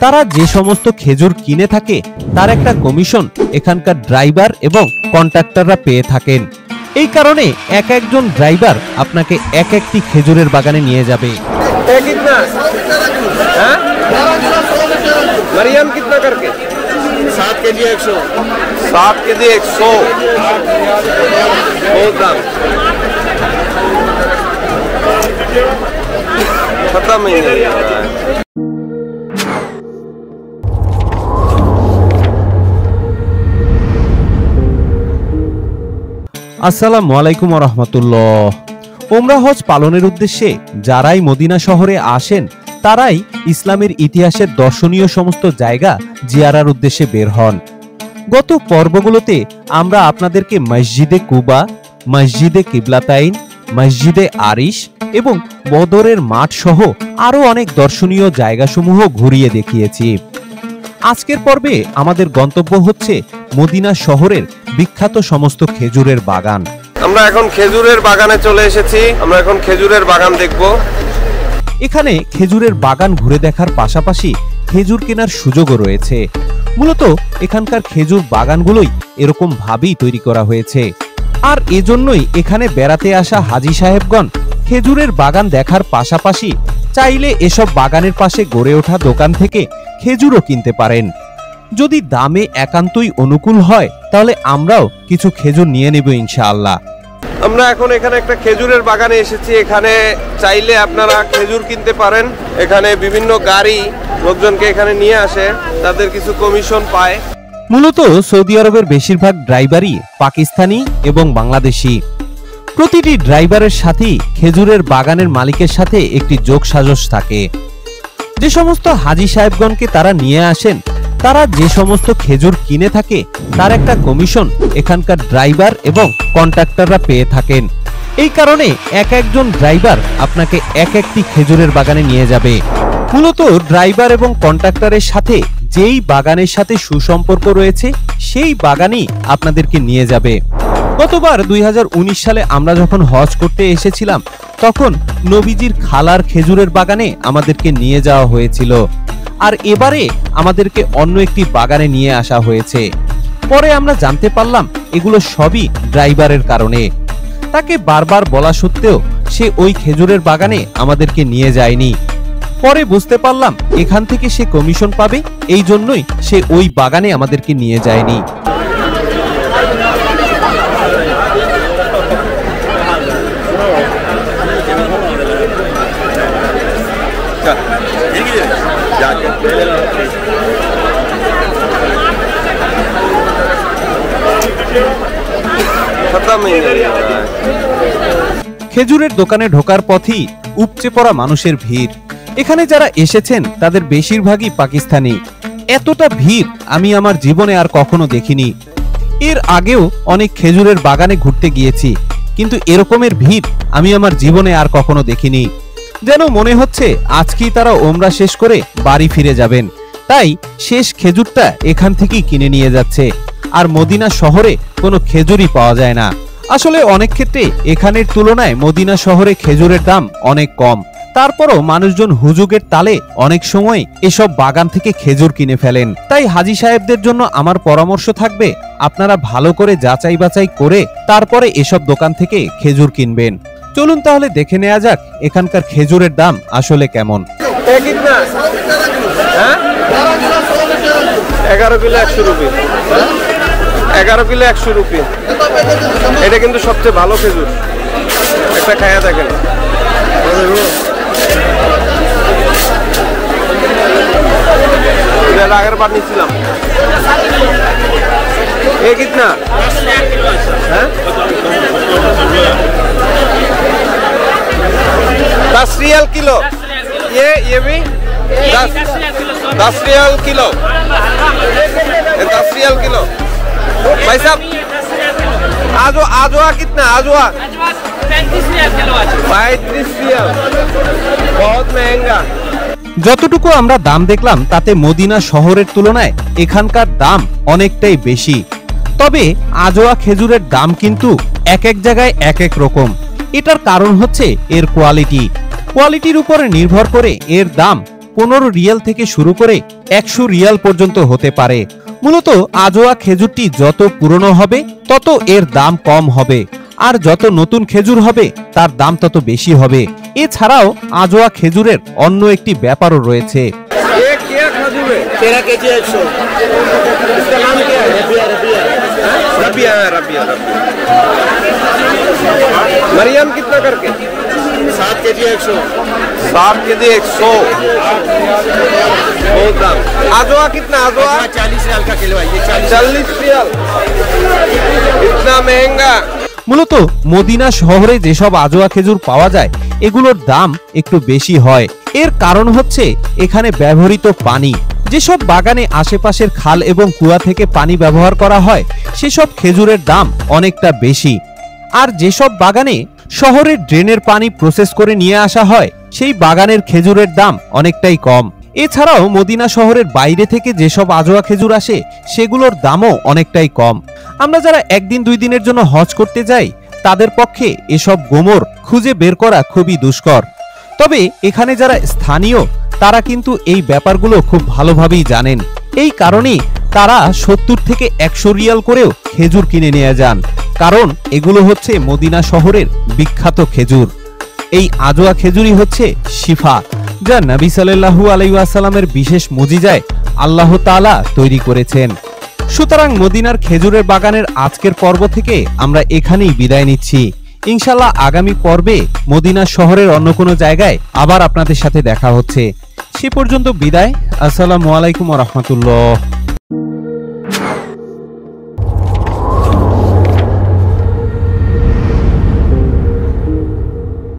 তারা যে সমস্ত খেজুর কিনে থাকে তার একটা কমিশন এখানকার ড্রাইভার এবং কন্ট্রাক্টররা পেয়ে থাকেন। এই কারণে এক একজন ড্রাইভার আপনাকে এক একটি খেজুরের বাগানে নিয়ে যাবে। मरियम कितना करके 7 केजी 100 7 केजी 100 बहुत दाम खत्म ही नहीं है। আসসালামু আলাইকুম ওয়া রাহমাতুল্লাহ। উমরা হজ পালনের উদ্দেশ্যে যারাই মদিনা শহরে আসেন তারাই ইসলামের ইতিহাসের দর্শনীয় সমস্ত জায়গা জিয়ারার উদ্দেশ্যে বের হন। গত পর্বগুলোতে আমরা আপনাদেরকে মসজিদে কুবা, মসজিদে কিবলাতাইন, মসজিদে আরিশ এবং বদরের মাঠ সহ আরো অনেক দর্শনীয় জায়গাসমূহ ঘুরিয়ে দেখিয়েছি। আজকের পর্বে আমাদের গন্তব্য হচ্ছে মদিনা শহরের বিখ্যাত সমস্ত খেজুরের বাগান। আমরা এখন খেজুরের বাগানে চলে এসেছি। আমরা এখন খেজুরের বাগান দেখব। এখানে খেজুরের বাগান ঘুরে দেখার পাশাপাশি খেজুর কেনার সুযোগও রয়েছে। মূলত এখানকার খেজুর বাগানগুলোই এরকম ভাবেই তৈরি করা হয়েছে, আর এজন্যই এখানে বেড়াতে আসা হাজী সাহেবগণ খেজুরের বাগান দেখার পাশাপাশি চাইলে এসব বাগানের পাশে গড়ে ওঠা দোকান থেকে খেজুরও কিনতে পারেন। যদি দামে একান্তই অনুকূল হয় তাহলে আমরাও কিছু খেজুর নিয়ে নেব ইনশাআল্লাহ। আমরা এখন এখানে একটা খেজুরের বাগানে এসেছি। এখানে চাইলে আপনারা খেজুর কিনতে পারেন। এখানে বিভিন্ন গাড়ি লোকজনকে এখানে নিয়ে আসে, তাদের কিছু কমিশন পায়। মূলত সৌদি আরবের বেশিরভাগ ড্রাইভারই পাকিস্তানি এবং বাংলাদেশি। প্রতিটি ড্রাইভারের সাথেই খেজুরের বাগানের মালিকের সাথে একটি যোগসাজশ থাকে। যে সমস্ত হাজী সাহেবগণকে তারা নিয়ে আসেন তারা যে সমস্ত খেজুর কিনে থাকে তার একটা কমিশন এখানকার ড্রাইভার এবং কন্ট্রাক্টররা পেয়ে থাকেন। এই কারণে এক একজন ড্রাইভার আপনাকে এক একটি খেজুরের বাগানে নিয়ে যাবে। মূলত ড্রাইভার এবং কন্ট্রাক্টরের সাথে যেই বাগানের সাথে সুসম্পর্ক রয়েছে সেই বাগানই আপনাদেরকে নিয়ে যাবে। গতবার 2019 সালে আমরা যখন হজ করতে এসেছিলাম তখন নবীজির খালার খেজুরের বাগানে আমাদেরকে নিয়ে যাওয়া হয়েছিল, আর এবারে আমাদেরকে অন্য একটি বাগানে নিয়ে আসা হয়েছে। পরে আমরা জানতে পারলাম এগুলো সবই ড্রাইভারের কারণে। তাকে বারবার বলা সত্ত্বেও সে ওই খেজুরের বাগানে আমাদেরকে নিয়ে যায়নি। পরে বুঝতে পারলাম এখান থেকে সে কমিশন পাবে, এই জন্যই সে ওই বাগানে আমাদেরকে নিয়ে যায়নি। খেজুরের দোকানে ঢোকার পথই উপচে পড়া মানুষের ভিড়। এখানে যারা এসেছেন তাদের বেশিরভাগই পাকিস্তানি। এতটা ভিড় আমি আমার জীবনে আর কখনো দেখিনি। এর আগেও অনেক খেজুরের বাগানে ঘুরতে গিয়েছি, কিন্তু এরকমের ভিড় আমি আমার জীবনে আর কখনো দেখিনি। যেন মনে হচ্ছে আজকেই তারা ওমরা শেষ করে বাড়ি ফিরে যাবেন, তাই শেষ খেজুরটা এখান থেকেই কিনে নিয়ে যাচ্ছে। আর মদিনা শহরে কোনো খেজুরই পাওয়া যায় না। আসলে অনেক ক্ষেত্রে এখানের তুলনায় মদিনা শহরে খেজুরের দাম অনেক কম। তারপরও মানুষজন হুজুগের তালে অনেক সময় এসব বাগান থেকে খেজুর কিনে ফেলেন। তাই হাজী সাহেবদের জন্য আমার পরামর্শ থাকবে আপনারা ভালো করে যাচাই বাছাই করে তারপরে এসব দোকান থেকে খেজুর কিনবেন। চলুন তাহলে দেখে নেওয়া যাক এখানকার খেজুরের দাম আসলে কেমন। 11 কিলো 100 রুপি। 11 kilo 100 rupee. এটা কিন্তু সবচেয়ে ভালো খেজুর। একটা খায়া দেখেন। আগের বার নিচ্ছিলাম। ये कितना? 10 रियाल किलो। ये भी 10 रियाल किलो। 10 रियाल किलो। भाई साहब आजवा कितना? आजवा 35 रियाल किलो। 35 रियाल, बहुत महंगा। যতটুকু আমরা দাম দেখলাম তাতে মদিনা শহরের তুলনায় এখানকার দাম অনেকটাই বেশি। তবে আজোয়া খেজুরের দাম কিন্তু এক এক জায়গায় এক এক রকম। এটার কারণ হচ্ছে এর কোয়ালিটির উপরে নির্ভর করে এর দাম 15 রিয়াল থেকে শুরু করে 100 রিয়াল পর্যন্ত হতে পারে। মূলত আজোয়া খেজুরটি যত পুরনো হবে তত এর দাম কম হবে, আর যত নতুন খেজুর হবে তার দাম তত বেশি হবে। এছাড়াও আজোয়া খেজুরের অন্য একটি ব্যাপারও রয়েছে। ये क्या खजूर है? 13 केजी 100। इसका नाम क्या है? रबिया रबिया। रबिया है, रबिया रबिया। मरियम कितना करके? 7 केजी 100। 7 के जी 100। बहुत दाम। आजवा कितना? आजवा 40 रियाल का किलो है ये। 40 रियाल। इतना महंगा। মূলত মদিনা শহরে যেসব আজোয়া খেজুর পাওয়া যায় এগুলোর দাম একটু বেশি হয়। এর কারণ হচ্ছে এখানে ব্যবহৃত পানি। যেসব বাগানে আশেপাশের খাল এবং কুয়া থেকে পানি ব্যবহার করা হয় সেসব খেজুরের দাম অনেকটা বেশি, আর যেসব বাগানে শহরের ড্রেনের পানি প্রসেস করে নিয়ে আসা হয় সেই বাগানের খেজুরের দাম অনেকটাই কম। এছাড়াও মদিনা শহরের বাইরে থেকে যেসব আজোয়া খেজুর আসে সেগুলোর দামও অনেকটাই কম। আমরা যারা একদিন 2 দিনের জন্য হজ করতে যাই তাদের পক্ষে এসব গোমর খুঁজে বের করা খুবই দুষ্কর। তবে এখানে যারা স্থানীয় তারা কিন্তু এই ব্যাপারগুলো খুব ভালোভাবেই জানেন। এই কারণেই তারা 70 থেকে 100 রিয়াল করেও খেজুর কিনে নিয়ে যান, কারণ এগুলো হচ্ছে মদিনা শহরের বিখ্যাত খেজুর। এই আজোয়া খেজুরই হচ্ছে শিফা, যা নবী সাল্লাল্লাহু আলাইহি ওয়াসাল্লামের বিশেষ মুজিজায় আল্লাহ তাআলা তৈরি করেছেন। সুতরাং মদিনার খেজুরের বাগানের আজকের পর্ব থেকে আমরা এখানেই বিদায় নিচ্ছি। ইনশাআল্লাহ আগামী পর্বে মদিনা শহরের অন্য কোনো জায়গায় আবার আপনাদের সাথে দেখা হচ্ছে। সে পর্যন্ত বিদায়। আসসালামু আলাইকুম ওয়া রাহমাতুল্লাহ।